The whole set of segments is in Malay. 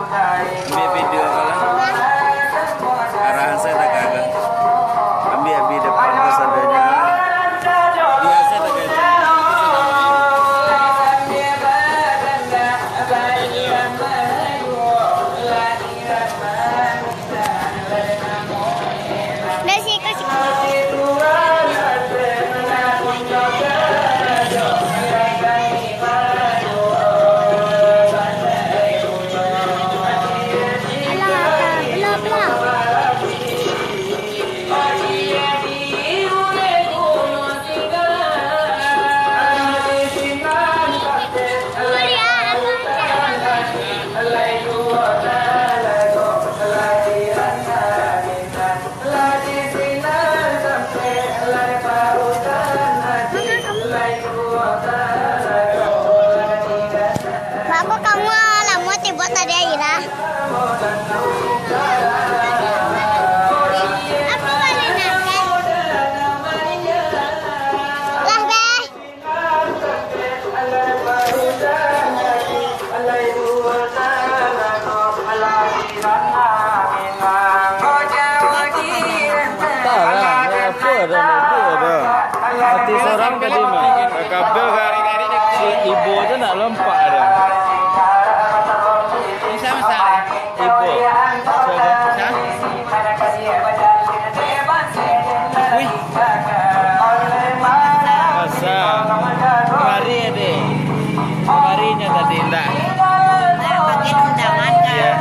Ambil video kalau arahan saya tak kagak. Ambil depan kesadanya. Biasa tak kagak. Bapak kamu lama buat tadi Aira. Apa boleh nakan? Lah be. Hati seorang tadi mah. Kabel gari-gari si ibu itu nak lompat ada. Ini sama saya. Ibu. Wih. Masa. Kemari ya deh. Kemarinya tadi enggak. Pakai undangan kan. Iya.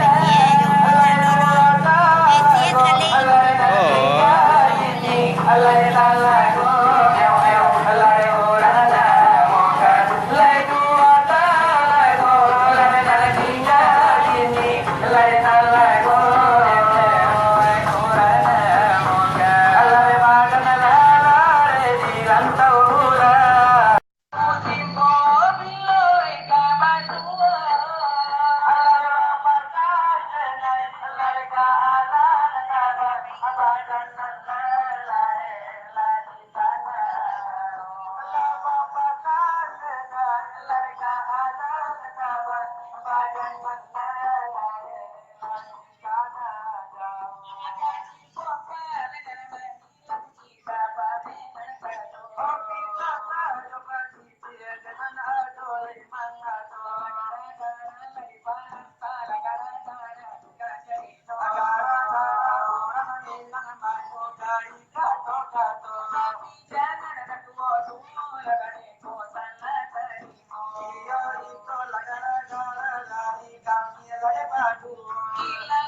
Gila